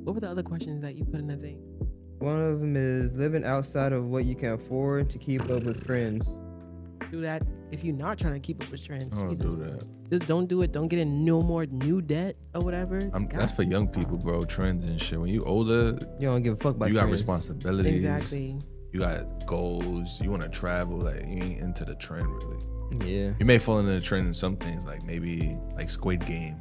What were the other questions that you put in the thing? One of them is living outside of what you can afford to keep up with friends. Do that if you're not trying to keep up with trends. I don't Jesus. do that. Just don't do it. Don't get in no more new debt or whatever. That's for young people, bro. Trends and shit. When you older, You don't give a fuck about you got trends. responsibilities. Exactly. You got goals. You want to travel. Like you ain't into the trend really. Yeah. You may fall into the trend in some things, like maybe like Squid Game.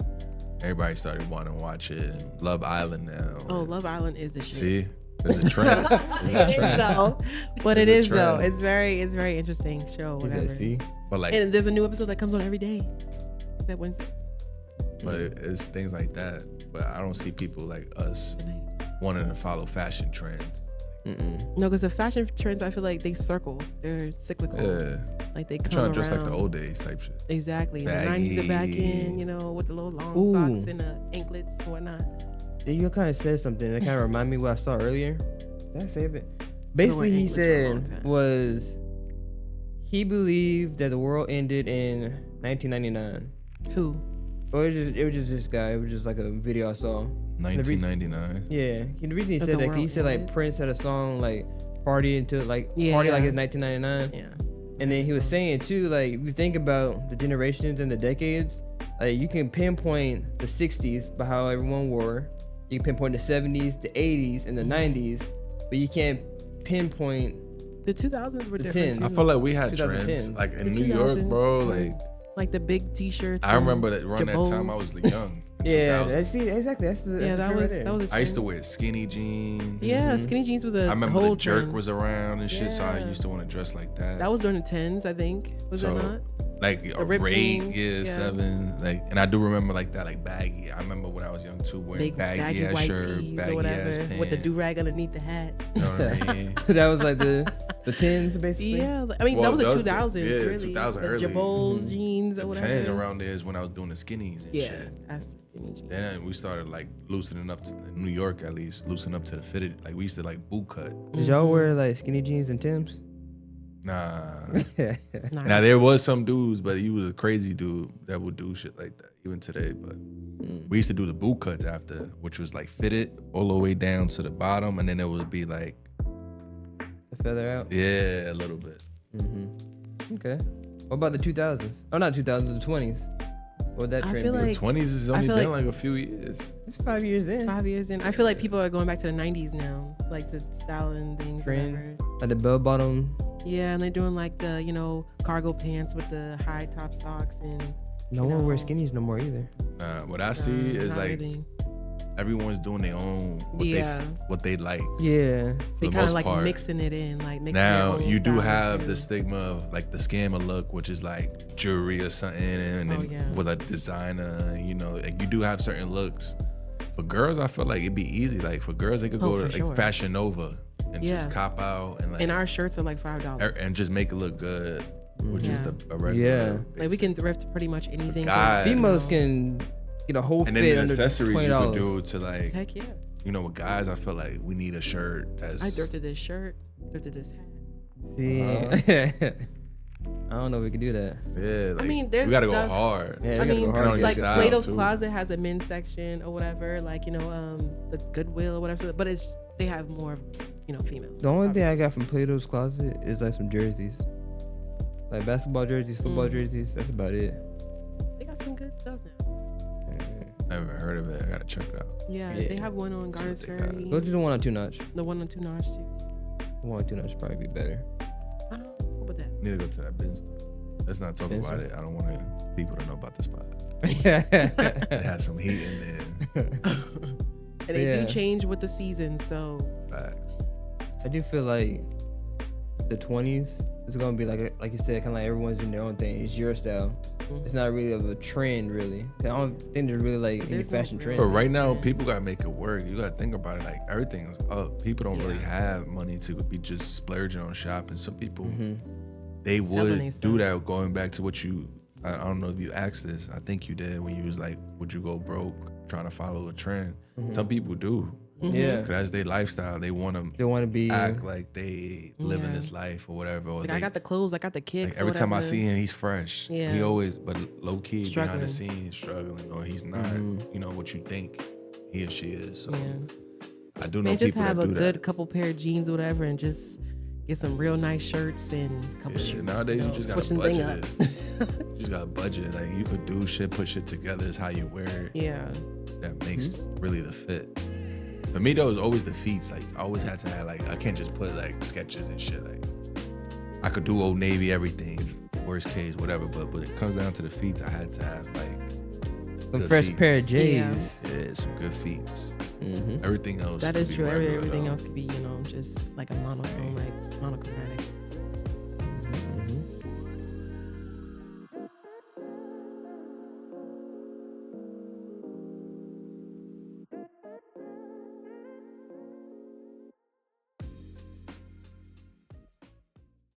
Everybody started wanting to watch it. And Love Island now. Oh, Love Island is the shit. See, there's a trend. It is though. But it There's is a though. trend. It's very interesting show. He Whatever. said, see? But like, And there's a new episode that comes on every day. Is that Wednesday? but it's things like that. But I don't see people like us wanting to follow fashion trends. Mm-mm. No, because the fashion trends, I feel like they circle. They're cyclical. Yeah, Like they I'm come trying around. to dress like the old days type shit. Exactly. The Baggy. 90s are back in, you know, with the little long Ooh. socks and the anklets and whatnot. You kind of said something that kind of reminded me what I saw earlier. Did I save it? Basically, he anklets for a long said time. was he believed that the world ended in 1999. Who? Or it was just this guy. It was just like a video I saw. 1999. Yeah. The reason he That said the that, he world said like ended? Prince had a song like party until like Yeah, party like yeah. it's 1999. Yeah. And then he was So- saying too, like if you think about the generations and the decades, like you can pinpoint the 60s by how everyone wore. You can pinpoint the 70s, the 80s, and the 90s, but you can't pinpoint. The 2000s were The different 10s. too. I feel like we had 2010. trends like in The New York, 2000s, bro. like, Like like the big t-shirts. I and remember that around that time I Jabots. was young. in Yeah, 2000. that's exactly. That's the Yeah, that's the that trend was right that was a trend. I used to wear skinny jeans. Yeah, Mhm. skinny jeans was a I remember whole the jerk trend. was around and shit, so I Yeah. used to want to dress like that. That was during the 10s, I think. Was So, it not? like a ripped rate, jeans, yeah. 7, like, and I do remember like that, like baggy. I remember when I was young too, wearing Big baggy ass white shirt, tees or baggy ass whatever pants. with the do-rag underneath the hat. You know what I mean? that was like the 10s basically. Yeah, I mean Well, that was the those- 2000s, yeah, really. 2000 the early. Jabot jeans or The whatever. 10 around there is when I was doing the skinnies and Yeah, shit. that's the skinny jeans. Then we started like loosening up to in New York, at least loosening up to the fitted. Like we used to like boot cut. Did y'all wear like skinny jeans and Timbs? Nah. Nah, Now there was some dudes, but he was a crazy dude that would do shit like that even today. But we used to do the boot cuts after, which was like fitted all the way down to the bottom, and then it would be like, The feather out. yeah, a little bit. Okay. What about the 2000s? Oh, not 2000s, the 20s. What would that I trend feel be? like- The 20s has I only feel been like- like a few years. It's 5 years in. 5 years in. I feel like people are going back to the 90s now, like the styling things. Trend. Whatever. Like the bell bottom. Yeah, and they're doing like the, you know, cargo pants with the high top socks and. No one wears skinnies no more either. Nah, what I see is not like really. everyone's doing their own Yeah. what they like. Yeah. For They the kind most of like part. mixing it in, like mixing Now their own you do style have too. the stigma of like the scammer look, which is like jewelry or something, and then yeah. with a designer, you know, like you do have certain looks. For girls, I feel like it'd be easy. Like for girls, they could Oh, go to for like sure. Fashion Nova and just Yeah. cop out and like And our shirts are like $5. and just make it look good, which is Yeah. a regular. Yeah. Like we can thrift pretty much anything. guys. Females can get a whole And fit then the under accessories you $20. could do to like, Heck yeah. you know, with guys, I feel like we need a shirt that's. I thrifted this shirt, thrifted this hat. See? I don't know if we can do that. Yeah, like, mean, there's we gotta stuff- go hard. Yeah, I we gotta mean, go hard on on your like style, Plato's too. Closet has a men's section or whatever, like, you know, the Goodwill or whatever. But it's they have more, you know, females. The only thing I obviously. got from Plato's Closet is like some jerseys. Like basketball jerseys, football jerseys. That's about it. They got some good stuff now. Never heard of it. I gotta check it out. Yeah, Yeah. they have one on See what Garnets they got. Ferry. Go to the one on 2 Notch. The one on 2 Notch too. The one on 2 Notch probably be better. What about that? Need to go to that business. Let's not talk Business. about it. I don't want people to know about the spot. yeah. It has some heat in there. And they Yeah. do change with the season, so Facts. I do feel like the 20s is gonna be like you said, kind of like everyone's doing their own thing. It's your style. It's not really of a trend, really. I don't think there's really like any There's no fashion real- trend. But right now, people gotta make it work. You gotta think about it. Like everything's up. People don't really have money to be just splurging on shopping. Some people they Selling they would do stuff. that. Going back to what you, I don't know if you asked this. I think you did when you was like, would you go broke trying to follow a trend? Some people do. Yeah. Cause that's their lifestyle. They want to They want to be. act like they living Yeah. this life or whatever. Or like they, I got the clothes, I got the kicks. like every time I whatever. see him, he's fresh. Yeah. He always, but low key behind the Struggling. scenes struggling, or he's not. You know what you think he or she is. So Yeah. I do know Man, just people have that a do good that. couple pair of jeans or whatever, and just get some real nice shirts and a couple Yeah, shoes. nowadays you just gotta switching thing budget it. You just gotta budget. Like you could do shit, put shit together. It's how you wear it. Yeah. That makes really the fit. For me though, it's always the feats. Like I always had to have like I can't just put like sketches and shit. Like I could do Old Navy everything, worst case, whatever. But when it comes down to the feats, I had to have like Some good fresh feats. pair of J's. Yeah, some good feats. Mm-hmm. Everything else. That could is be true. regular, Everything though. else could be, just like a monotone, like monochromatic.